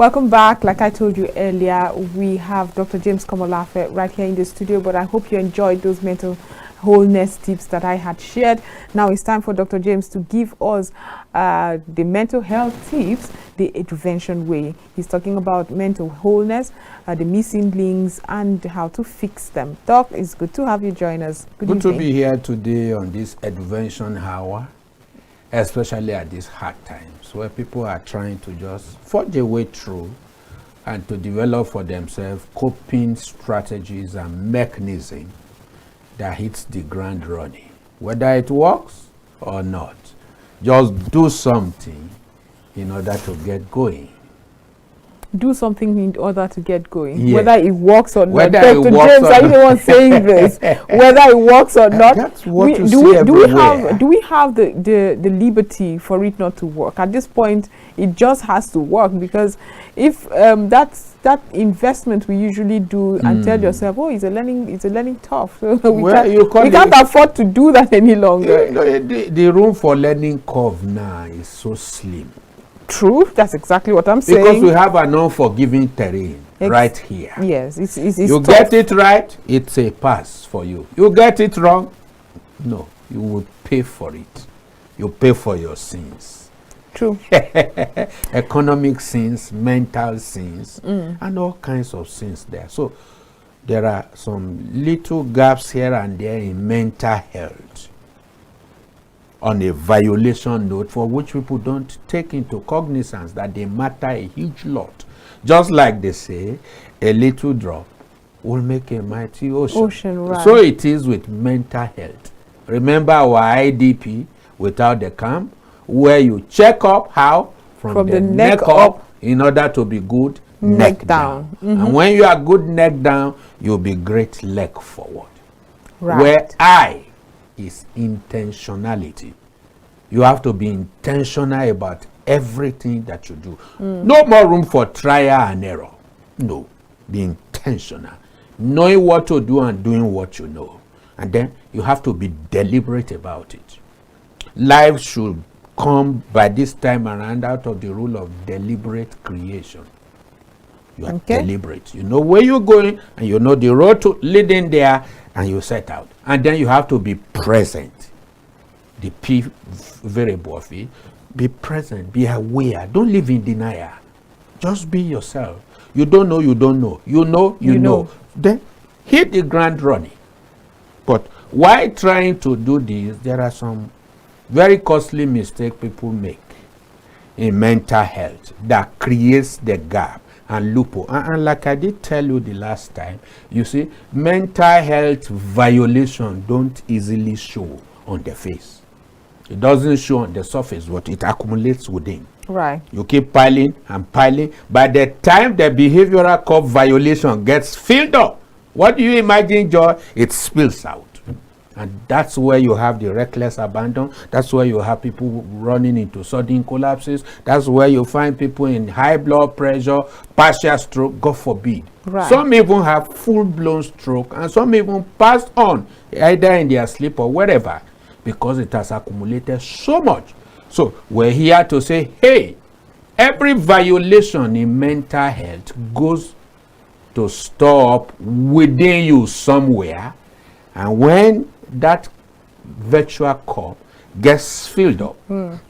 Welcome back. Like I told you earlier, we have Dr. James Komolafe right here in the studio, but I hope you enjoyed those mental wholeness tips that I had shared. Now it's time for Dr. James to give us the mental health tips the intervention way. He's talking about mental wholeness, the missing links, and how to fix them. Doc, it's good to have you join us. Good evening. To be here today on this intervention hour, especially at these hard times where people are trying to just forge a way through and to develop for themselves coping strategies and mechanisms that hits the ground running. Whether it works or not, just do something in order to get going. Do something in order to get going, yes. Whether it works or not. Whether Dr. it works James, or are you the one saying this? Whether it works or not. That's what you see everywhere. Do we have the liberty for it not to work? At this point, it just has to work, because if that investment we usually do and tell yourself, oh, it's a learning tough. So we can't afford to do that any longer. The room for learning curve now is so slim. True, that's exactly what I'm saying. Because we have an unforgiving terrain right here. Yes, it's you tough. Get it right, it's a pass for you. You get it wrong, no, you will pay for it. You pay for your sins. True. Economic sins, mental sins, and all kinds of sins there. So there are some little gaps here and there in mental health on a violation note, for which people don't take into cognizance that they matter a huge lot. Just like they say, a little drop will make a mighty ocean. Right. So it is with mental health. Remember our IDP without the camp, where you check up how from the neck up in order to be good neck down. And when you are good neck down, you'll be great leg forward. Right. Where I is intentionality. You have to be intentional about everything that you do. No more room for trial and error. No, be intentional. Knowing what to do and doing what you know. And then you have to be deliberate about it. Life should come by this time around out of the rule of deliberate creation. You are deliberate. You know where you're going, and you know the road to leading there, and you set out. And then you have to be present. The P variable of it, be present, be aware. Don't live in denial. Just be yourself. You don't know, you don't know. You know, you know. Then hit the ground running. But while trying to do this, there are some very costly mistakes people make in mental health that creates the gap and loophole. And like I did tell you the last time, you see, mental health violation don't easily show on the face. It doesn't show on the surface, but it accumulates within. Right. You keep piling and piling. By the time the behavioral code violation gets filled up, what do you imagine, Joy? It spills out. And that's where you have the reckless abandon. That's where you have people running into sudden collapses. That's where you find people in high blood pressure, partial stroke, God forbid. Right. Some even have full-blown stroke, and some even passed on, either in their sleep or wherever, because it has accumulated so much. So we're here to say, hey, every violation in mental health goes to store up within you somewhere, and when that virtual cup gets filled up,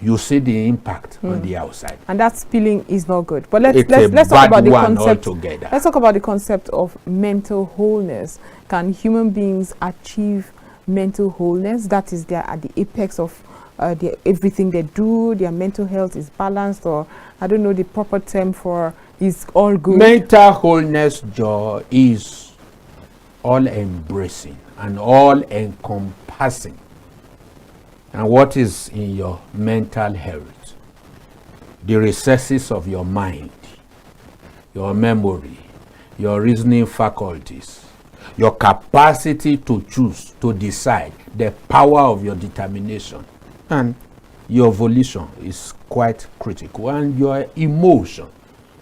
you see the impact on the outside. And that spilling is not good. But let's talk about the concept altogether. Let's talk about the concept of mental wholeness. Can human beings achieve mental wholeness? That is, they're at the apex of everything they do, their mental health is balanced, or I don't know the proper term for is all good. Mental wholeness, Joy, is all embracing and all encompassing. And what is in your mental health? The recesses of your mind, your memory, your reasoning faculties, your capacity to choose, to decide, the power of your determination, and your volition is quite critical, and your emotion,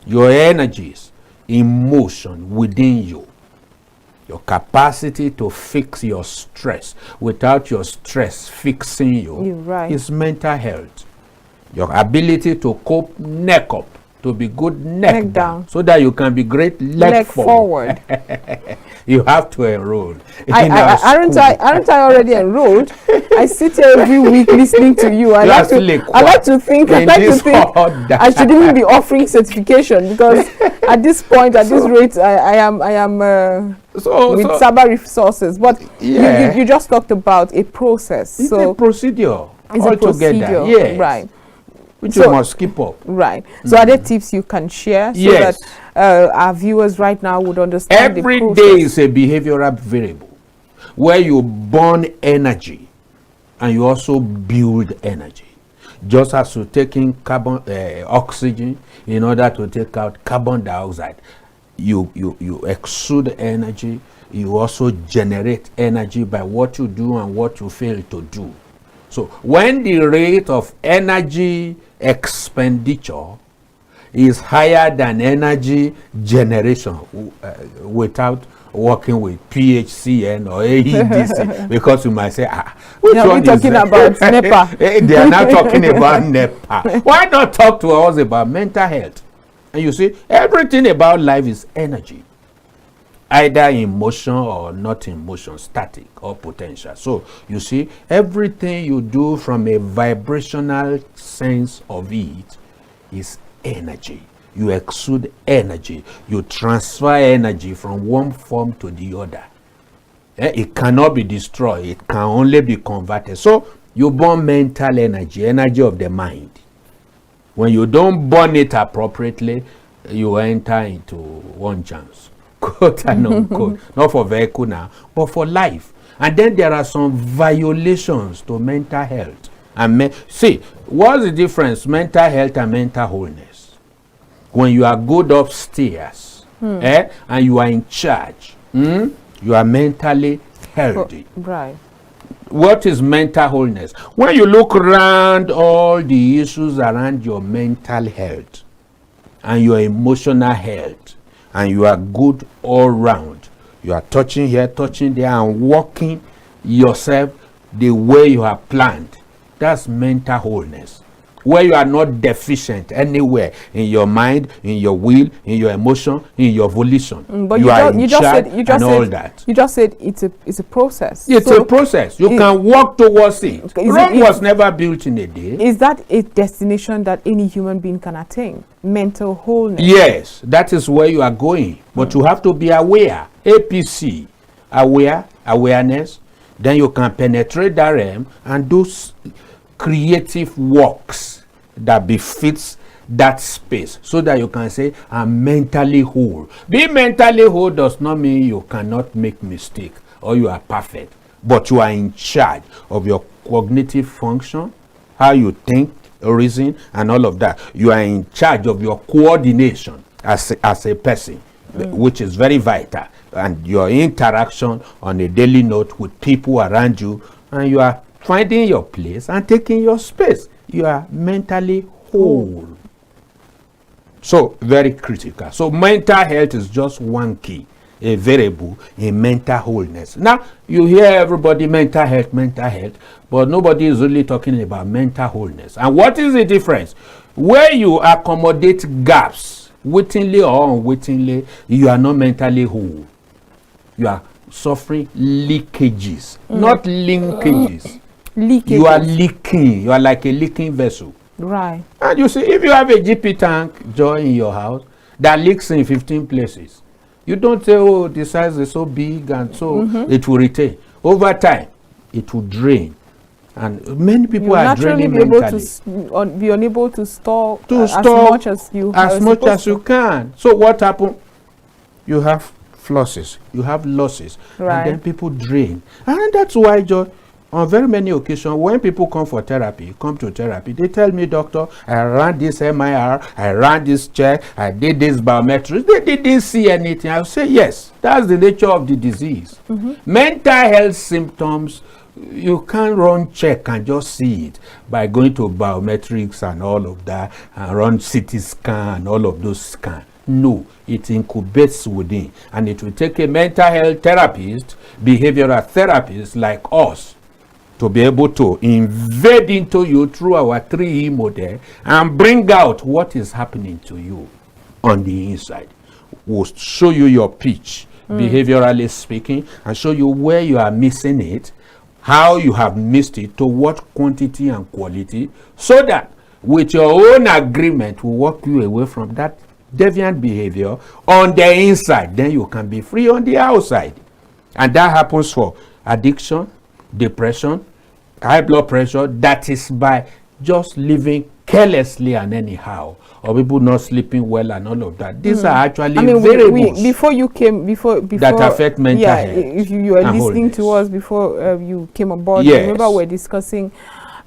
your energies, emotion within you, your capacity to fix your stress without your stress fixing you is mental health. Your ability to cope neck up to be good neck, Neck down, down. so that you can be great leg forward. You have to enroll. Aren't I already enrolled? I sit here every week listening to you. I like to think I should even be offering certification, because at this point, at this rate, I am with Saba Resources. But you just talked about a process. It's so a procedure. It's all a procedure, together. Yes. right? Which you must keep up. Right. So are there tips you can share so that our viewers right now would understand every the process? day is a behavioral variable where you burn energy and you also build energy. Just as you take in oxygen in order to take out carbon dioxide, you exude energy. You also generate energy by what you do and what you fail to do. So when the rate of energy expenditure is higher than energy generation without working with PHCN or AEDC, because you might say, which one is talking about NEPA? They are now talking about NEPA. Why not talk to us about mental health? And you see, everything about life is energy, either in motion or not in motion, static or potential. So you see, everything you do from a vibrational sense of it is energy. You exude energy. You transfer energy from one form to the other. It cannot be destroyed. It can only be converted. So you burn mental energy, energy of the mind. When you don't burn it appropriately, you enter into one chance. Quote and unquote. Not for vehicle now, but for life. And then there are some violations to mental health. And see, what's the difference mental health and mental wholeness? When you are good upstairs and you are in charge, you are mentally healthy. Right. What is mental wholeness? When you look around all the issues around your mental health and your emotional health, and you are good all round, you are touching here, touching there, and walking yourself the way you have planned, that's mental wholeness. Where you are not deficient anywhere in your mind, in your will, in your emotion, in your volition. But you just said it's a process. It's a process. You can work towards it. Rome was never built in a day. Is that a destination that any human being can attain? Mental wholeness. Yes, that is where you are going. But you have to be aware. APC, awareness. Then you can penetrate that realm and do creative works that befits that space, so that you can say, I'm mentally whole. Being mentally whole does not mean you cannot make mistake or you are perfect, but you are in charge of your cognitive function, how you think, reason, and all of that. You are in charge of your coordination as a person, which is very vital, and your interaction on a daily note with people around you, and you are finding your place and taking your space. You are mentally whole. So very critical. So mental health is just one key, a variable in mental wholeness. Now you hear everybody mental health, but nobody is really talking about mental wholeness. And what is the difference? Where you accommodate gaps, wittingly or unwittingly, you are not mentally whole. You are suffering leakages, not linkages. You are leaking. You are like a leaking vessel. Right. And you see, if you have a GP tank, Joy, in your house that leaks in 15 places, you don't say, oh, the size is so big and so it will retain. Over time, it will drain. And many people are draining mentally. Be unable to store as much as you can. So what happened? You have flosses, you have losses, right. And then people drain. And that's why, Joy, on very many occasions, when people come to therapy, they tell me, doctor, I ran this MIR, I ran this check, I did this biometrics. They didn't see anything. I'll say, yes, that's the nature of the disease. Mental health symptoms, you can't run check and just see it by going to biometrics and all of that, and run CT scan and all of those scans. No, it incubates within, and it will take a mental health therapist, behavioral therapist like us, to be able to invade into you through our 3E model and bring out what is happening to you on the inside. We'll show you your pitch, behaviorally speaking, and show you where you are missing it, how you have missed it, to what quantity and quality, so that with your own agreement will walk you away from that deviant behavior on the inside. Then you can be free on the outside. And that happens for addiction, depression, high blood pressure. That is by just living carelessly and anyhow, or people not sleeping well and all of that. These are actually variables before you came, before that affect mental health. If you are listening wholeness. to us before you came on board, Yes. remember we're discussing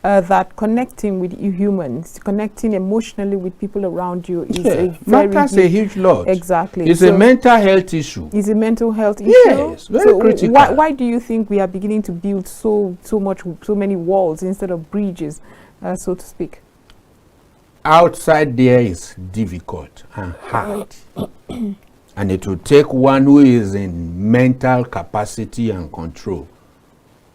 that connecting with humans, connecting emotionally with people around you is a very matters a huge lot. Exactly. It's a mental health issue. It's a mental health issue. Yes, very critical. Why do you think we are beginning to build so many walls instead of bridges, so to speak? Outside there is difficult and hard. And it will take one who is in mental capacity and control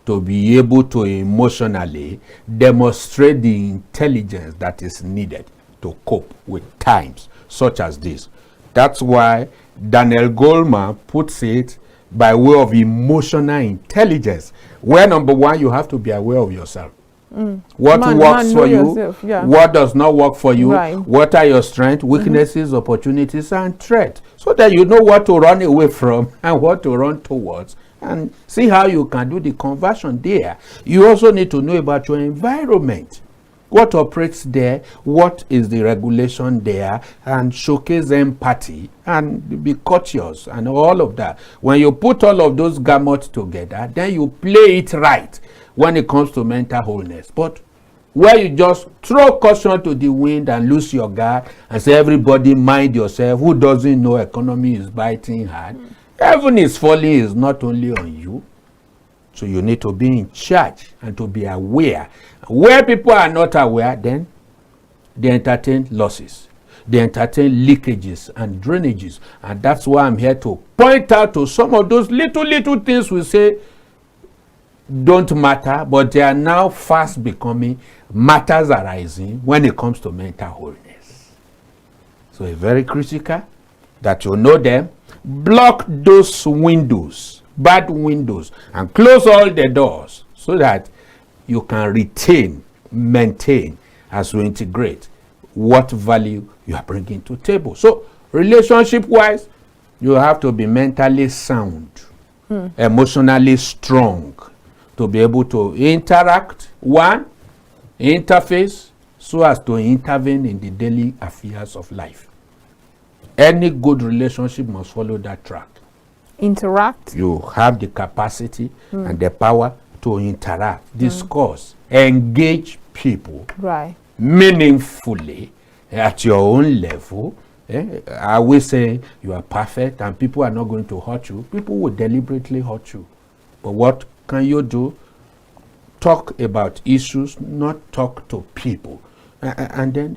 to be able to emotionally demonstrate the intelligence that is needed to cope with times such as this. That's why Daniel Goleman puts it by way of emotional intelligence, where number one, you have to be aware of yourself. What works for you, what does not work for you, what are your strengths, weaknesses, opportunities, and threats, so that you know what to run away from and what to run towards, and see how you can do the conversion there. You also need to know about your environment, what operates there, what is the regulation there, and showcase empathy and be courteous and all of that. When you put all of those gamuts together, then you play it right when it comes to mental wholeness. But where you just throw caution to the wind and lose your guard and say, everybody mind yourself, who doesn't know economy is biting hard, heaven is falling is not only on you. So you need to be in charge and to be aware. Where people are not aware, then they entertain losses. They entertain leakages and drainages. And that's why I'm here to point out to some of those little things we say don't matter, but they are now fast becoming matters arising when it comes to mental wholeness. So it's very critical that you know them. Block those windows, bad windows, and close all the doors so that you can retain, maintain, as we integrate what value you are bringing to the table. So relationship-wise, you have to be mentally sound, emotionally strong, to be able to interact, interface, so as to intervene in the daily affairs of life. Any good relationship must follow that track. Interact. You have the capacity and the power to interact, discuss, engage people meaningfully at your own level. I will say you are perfect and people are not going to hurt you. People will deliberately hurt you. But what can you do? Talk about issues, not talk to people. And then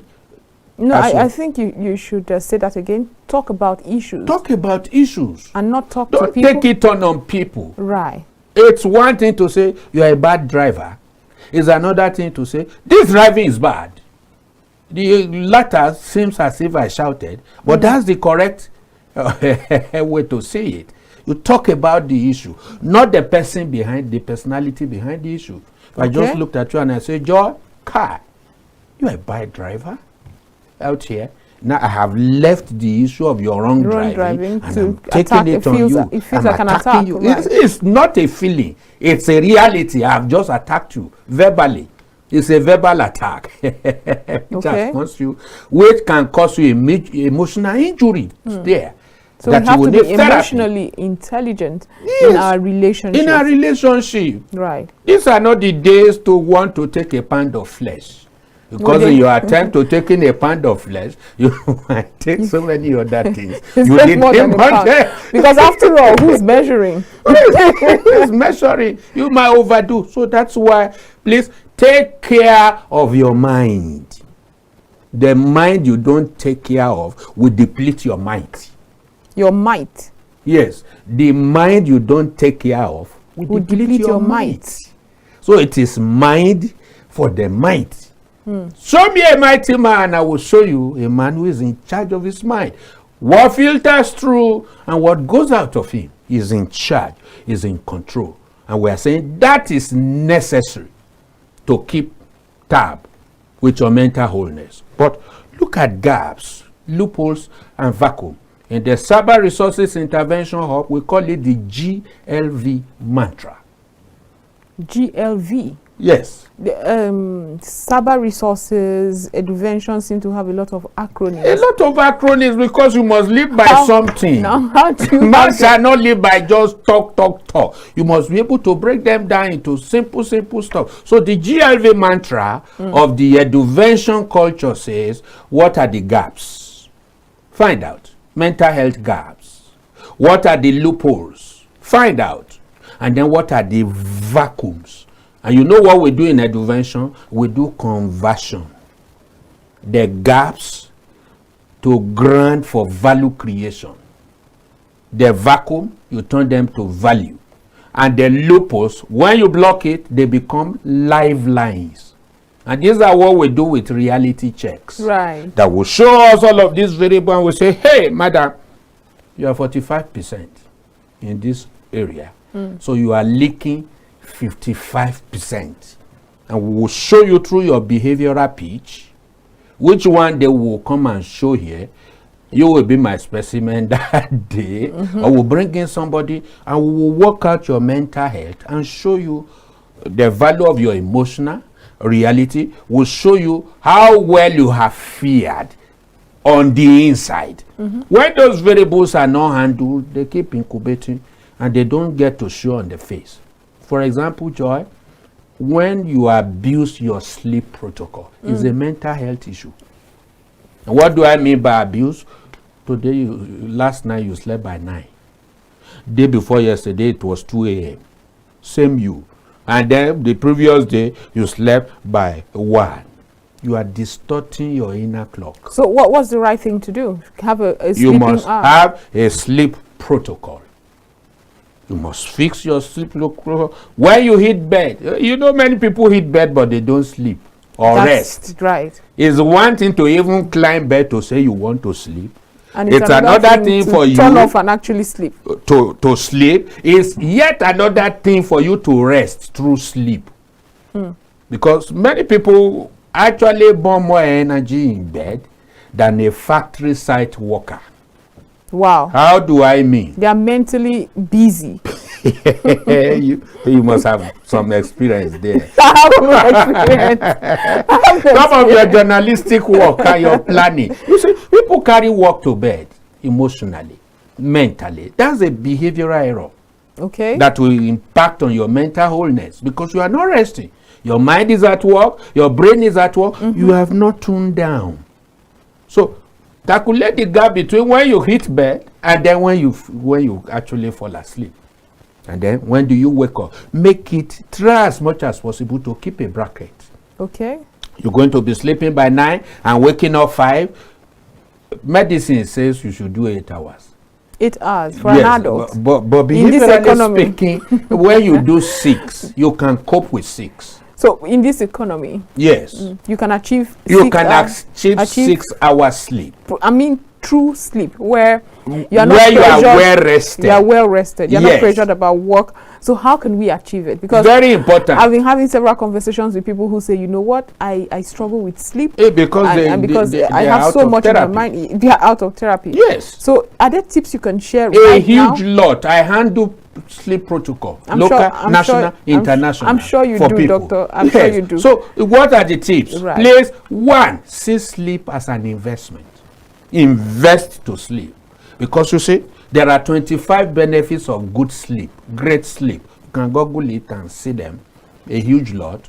no, I think you should say that again. Talk about issues. Talk about issues. And not talk Don't to people. take it on people. Right. It's one thing to say you are a bad driver. It's another thing to say this driving is bad. The latter seems as if I shouted, but that's the correct way to say it. You talk about the issue, not the person behind, the personality behind the issue. If I just looked at you and I say, Joy, car, you are a bad driver out here. Now I have left the issue of your wrong driving and I'm taking it on you. It feels like an attack. Right? It's not a feeling. It's a reality. I've just attacked you verbally. It's a verbal attack which can cause you emotional injury there. So we have to be emotionally intelligent in our relationship. In our relationship. Right. These are not the days to want to take a pound of flesh. Because in your attempt to taking a pound of flesh, you might take so many other things. You need more than a pound. Because after all, who's measuring? Who's measuring? You might overdo. So that's why, please, take care of your mind. The mind you don't take care of will deplete your might. Your might? Yes. The mind you don't take care of will deplete your might. So So it is mind for the might. Show me a mighty man, I will show you a man who is in charge of his mind. What filters through and what goes out of him is in charge, is in control. And we are saying that is necessary to keep tab with your mental wholeness. But look at gaps, loopholes, and vacuum. In the Cyber Resources Intervention Hub, we call it the GLV mantra. GLV? Yes. The Cyber Resources Intervention seem to have a lot of acronyms. A lot of acronyms because you must live by something. Now, how do you Man shall not live by just talk. You must be able to break them down into simple stuff. So the GLV mantra of the eduvention culture says, what are the gaps? Find out. Mental health gaps. What are the loopholes? Find out. And then what are the vacuums? And you know what we do in eduvention? We do conversion. The gaps to grant for value creation. The vacuum, you turn them to value. And the loopholes, when you block it, they become lifelines. And these are what we do with reality checks. Right. That will show us all of these variables and we say, hey, madam, you are 45% in this area. So you are leaking 55%. And we will show you through your behavioral pitch which one they will come and show here. You will be my specimen that day. Or we'll bring in somebody and we will work out your mental health and show you the value of your emotional reality. Will show you how well you have feared on the inside. When those variables are not handled, they keep incubating and they don't get to show on the face. For example, Joy, when you abuse your sleep protocol, it's a mental health issue. And what do I mean by abuse? Today, last night you slept by 9. Day before yesterday, it was 2 a.m. Same you. And then the previous day, you slept by 1. You are distorting your inner clock. So what's the right thing to do? Have a sleeping You must hour. have a sleep protocol. You must fix your sleep protocol. When you hit bed, you know many people hit bed but they don't sleep or rest. Right. It's one thing to even climb bed to say you want to sleep. And it's another thing to for you turn off and actually sleep. To sleep. Is yet another thing for you to rest through sleep. Because many people actually burn more energy in bed than a factory site worker. Wow. How do I mean? They are mentally busy. you must have some experience there. I have Some of your journalistic work and your planning. You see, people carry work to bed emotionally, mentally. That's a behavioral error. Okay. That will impact on your mental wholeness because you are not resting. Your mind is at work, your brain is at work, you have not tuned down. So calculate the gap between when you hit bed and then when you actually fall asleep. And then when do you wake up? Try as much as possible to keep a bracket. Okay. You're going to be sleeping by 9 and waking up 5. Medicine says you should do 8 hours. 8 hours for an adult. But behaviorally speaking, when you do 6, you can cope with 6. So in this economy, yes, you can achieve. Achieve 6 hours sleep. I mean, true sleep where you are not you are well rested. You are well rested. You're not pressured about work. So how can we achieve it? Because very important. I've been having several conversations with people who say, you know what, I struggle with sleep. Because I have so much in my mind. They are out of therapy. Yes. So are there tips you can share? A huge lot. I handle sleep protocol, national, international. I'm sure you do, people. Doctor. I'm sure you do. So what are the tips? Right. Place 1, see sleep as an investment. Invest to sleep. Because you see, there are 25 benefits of good sleep, great sleep. You can Google it and see them, a huge lot.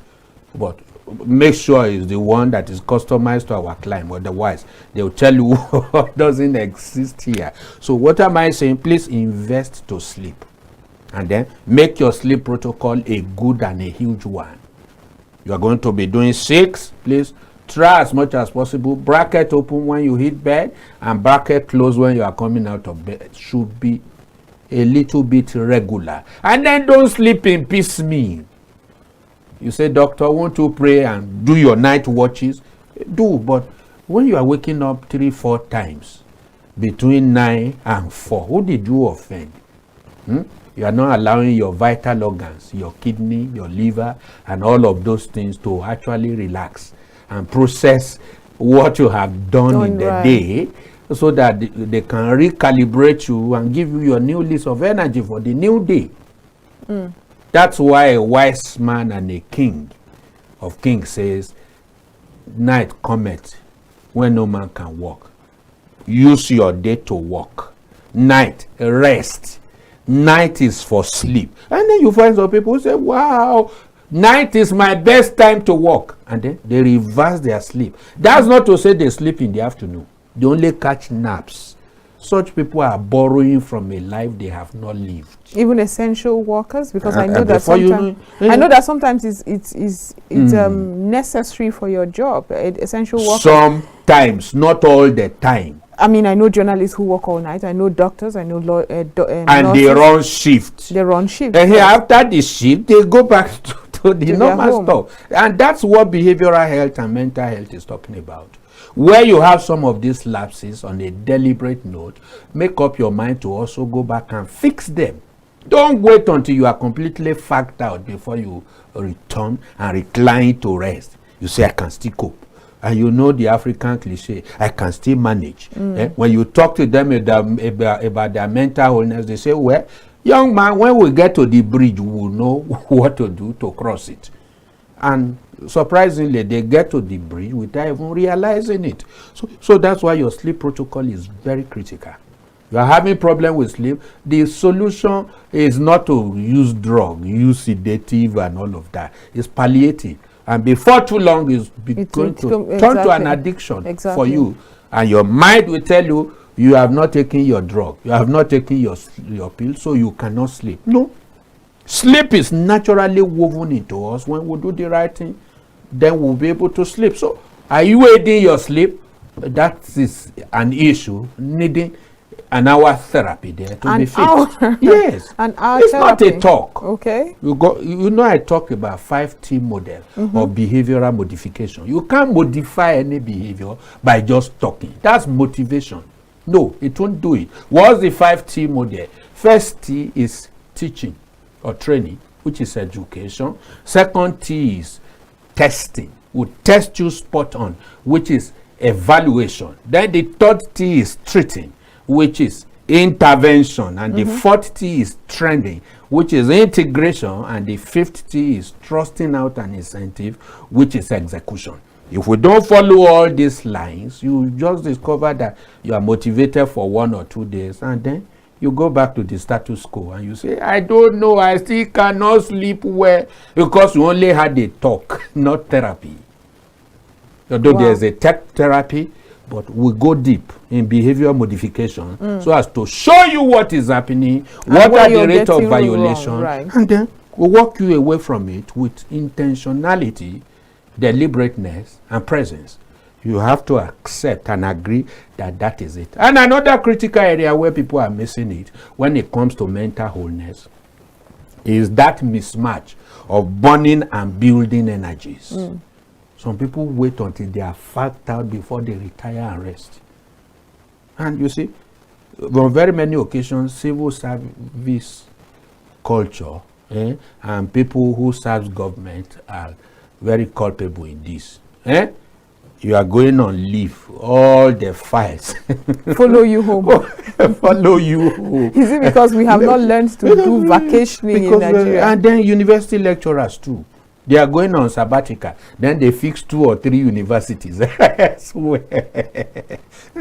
But make sure it's the one that is customized to our client. Otherwise, they'll tell you what doesn't exist here. So what am I saying? Please invest to sleep. And then make your sleep protocol a good and a huge one. You are going to be doing 6, please try as much as possible. Bracket open when you hit bed and bracket close when you are coming out of bed. It should be a little bit regular. And then don't sleep in piecemeal. You say, doctor, won't you pray and do your night watches? Do, but when you are waking up 3-4 times between 9 and 4, who did you offend? You are not allowing your vital organs, your kidney, your liver, and all of those things to actually relax and process what you have done in the day, so that they can recalibrate you and give you your new list of energy for the new day. That's why a wise man and a king of kings says, night cometh when no man can walk. Use your day to walk. Night, rest. Night is for sleep. And then you find some people who say, wow, night is my best time to walk. And then they reverse their sleep. That's not to say they sleep in the afternoon. They only catch naps. Such people are borrowing from a life they have not lived. Even essential workers, because I know that sometimes I know that sometimes it's necessary for your job. Essential workers. Sometimes, not all the time. I mean, I know journalists who work all night. I know doctors. I know and nurses. They run shifts. They run shifts. And after the shift, they go back to the normal stuff. And that's what behavioral health and mental health is talking about. Where you have some of these lapses on a deliberate note, make up your mind to also go back and fix them. Don't wait until you are completely fagged out before you return and recline to rest. You say, I can still cope. And you know the African cliche, I can still manage. When you talk to them about their mental wholeness, they say, well, young man, when we get to the bridge, we will know what to do to cross it. And surprisingly, they get to the bridge without even realizing it. So that's why your sleep protocol is very critical. You are having problem with sleep. The solution is not to use drug, use sedative and all of that. It's palliative. And before too long, it's going to turn to an addiction for you. And your mind will tell you, you have not taken your drug. You have not taken your pill, so you cannot sleep. No. Sleep is naturally woven into us. When we do the right thing, then we'll be able to sleep. So, are you aiding your sleep? That is an issue needing an hour therapy there to be fixed. Yes. An hour it's therapy. Not a talk. Okay. You know, I talk about 5T model of behavioral modification. You can't modify any behavior by just talking. That's motivation. No, it won't do it. What's the 5T model? First T is teaching or training, which is education. Second T is testing. We'll test you spot on, which is evaluation. Then the third T is treating, which is intervention. And the fourth T is trending, which is integration. And the fifth T is trusting out an incentive, which is execution. If we don't follow all these lines, you just discover that you are motivated for 1 or 2 days, and then you go back to the status quo and you say, I don't know, I still cannot sleep well, because you only had a talk, not therapy. Although there's a therapy, but we go deep in behavior modification so as to show you what is happening, what are the rate of violation, and then we walk you away from it with intentionality, deliberateness, and presence. You have to accept and agree that that is it. And another critical area where people are missing it when it comes to mental wholeness is that mismatch of burning and building energies. Some people wait until they are fagged out before they retire and rest. And you see, on very many occasions, civil service culture and people who serve government are very culpable in this. You are going on leave, all the files follow you home. Follow you home. Is it because we have not learned to do vacationing in Nigeria? And then university lecturers too. They are going on sabbatical. Then they fix 2 or 3 universities.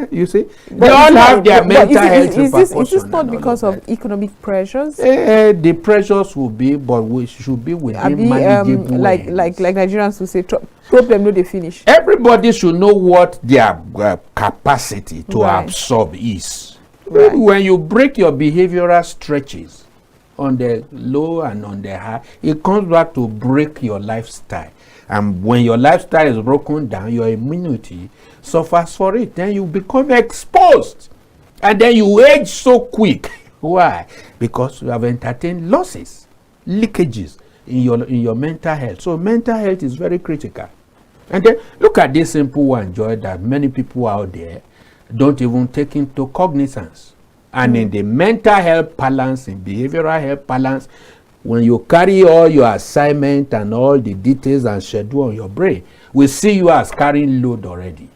You see? They all have their mental health repercussions. Is this not because of economic pressures? The pressures will be, but we should be within manageable like Nigerians will say, problem no they finish. Everybody should know what their capacity to absorb is. When you break your behavioral stretches on the low and on the high, it comes back to break your lifestyle. And when your lifestyle is broken down, your immunity suffers for it. Then you become exposed. And then you age so quick. Why? Because you have entertained losses, leakages. in your mental health. So mental health is very critical. And then look at this simple one, Joy, that many people out there don't even take into cognizance. And in the mental health balance, in behavioral health balance, when you carry all your assignment and all the details and schedule on your brain, we see you as carrying load already.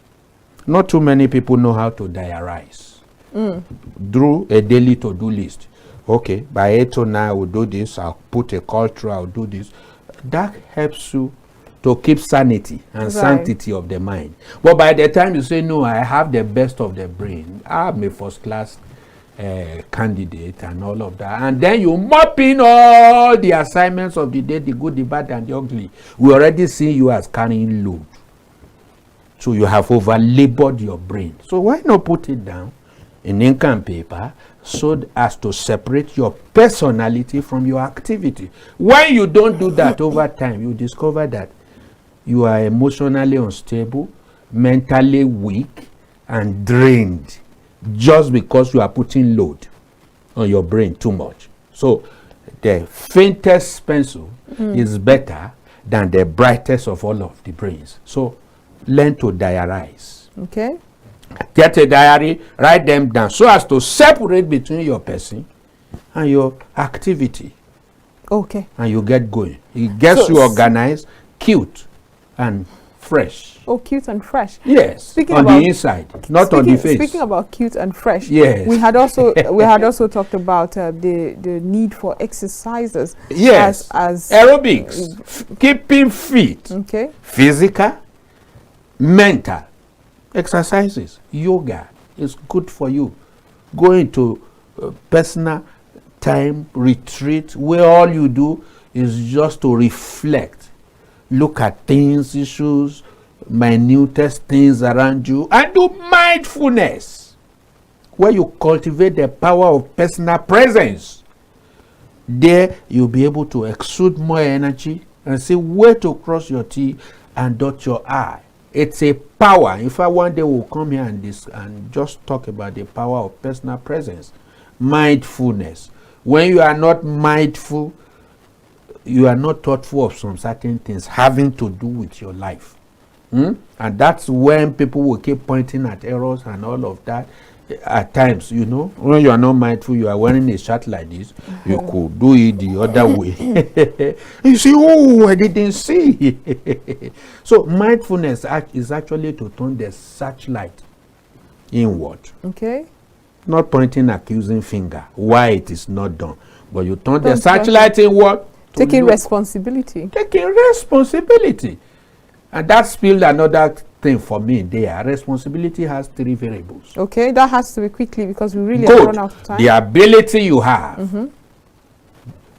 Not too many people know how to diarize. Do a daily to-do list. Okay, by 8 or 9 I will do this, I'll put a culture, I'll do this. That helps you to keep sanity and sanctity of the mind. But by the time you say, no, I have the best of the brain, I'm a first class candidate and all of that, and then you mop in all the assignments of the day, the good, the bad, and the ugly, we already see you as carrying load. So you have over-labored your brain. So why not put it down in ink and paper so as to separate your personality from your activity? When you don't do that over time, you discover that you are emotionally unstable, mentally weak, and drained, just because you are putting load on your brain too much. So the faintest pencil is better than the brightest of all of the brains. So learn to diarize. Okay. Get a diary, write them down so as to separate between your person and your activity. Okay. And you get going. It gets you organized, cute, and fresh. Oh, cute and fresh. Yes. Speaking on the inside, not on the face. Speaking about cute and fresh, yes. We had also talked about the need for exercises. Yes. As aerobics, keeping fit. Okay. Physical, mental exercises. Yoga is good for you. Going to personal time retreat where all you do is just to reflect, look at things, issues, minutest things around you, and do mindfulness, where you cultivate the power of personal presence. There you'll be able to exude more energy and see where to cross your T and dot your I. It's a power. In fact, one day we'll come here and just talk about the power of personal presence. Mindfulness. When you are not mindful, you are not thoughtful of some certain things having to do with your life. And that's when people will keep pointing at errors and all of that. At times, you know, when you are not mindful, you are wearing a shirt like this, you could do it the other way. You see, oh, I didn't see. So mindfulness is actually to turn the searchlight inward. Okay. Not pointing accusing finger why it is not done, but you turn the searchlight inward. Taking responsibility. Taking responsibility. And that spilled another thing for me there. Responsibility has 3 variables. Okay, that has to be quickly because we really have run out of time. The ability you have,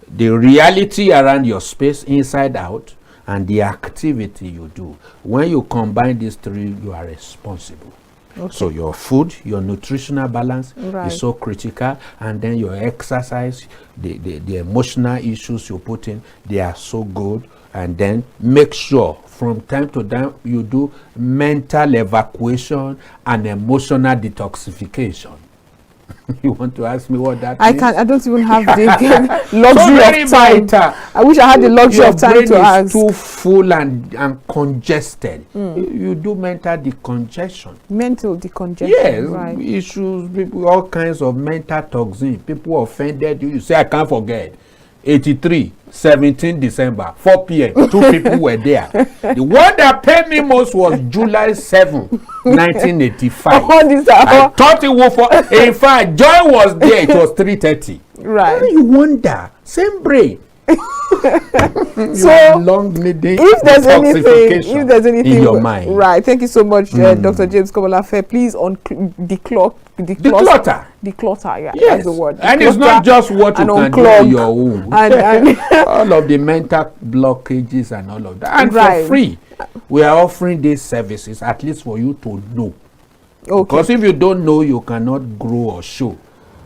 the reality around your space inside out, and the activity you do. When you combine these 3, you are responsible. Okay. So your food, your nutritional balance is so critical, and then your exercise, the emotional issues you put in, they are so good. And then make sure from time to time you do mental evacuation and emotional detoxification. You want to ask me what that means? I don't even have the luxury of time. Vital. I wish I had the luxury of time to ask. Your brain is too full and congested. You do mental decongestion. Mental decongestion. Yes, issues, people, all kinds of mental toxin. People offended you. You say, I can't forget. 83, 17 December, 4 p.m. 2 people were there. The one that paid me most was July 7, 1985. I thought it was for. In fact, Joy was there. It was 3:30. Right. You wonder, same brain. So long needing if there's anything in your mind, right? Thank you so much, Dr. James Komolafe. Please on declutter. Yeah, yes, that's the word. And it's not just what you can do on your own. And all of the mental blockages and all of that, and for free, we are offering these services at least for you to know. Okay. Because if you don't know, you cannot grow or show.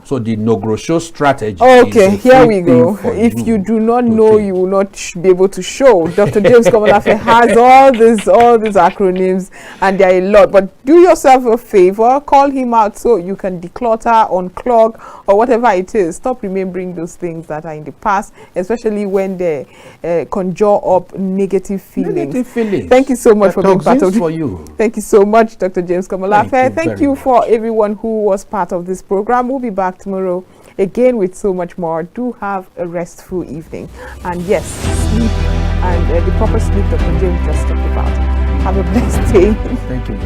So the no-grow-show strategy. Okay, is a here free we go. thing for If you do not to know, take. you will not be able to show. Dr. James Komolafe has all these acronyms, and there are a lot. But do yourself a favor, call him out so you can declutter, unclog, or whatever it is. Stop remembering those things that are in the past, especially when they conjure up negative feelings. Negative feelings. Thank you so much for being part of for you. Thank you so much, Dr. James Komolafe. Thank you very for much. everyone who was part of this program. We'll be back tomorrow again with so much more. Do have a restful evening. And yes, sleep and the proper sleep Dr. James just talked about. Have a blessed day. Thank you.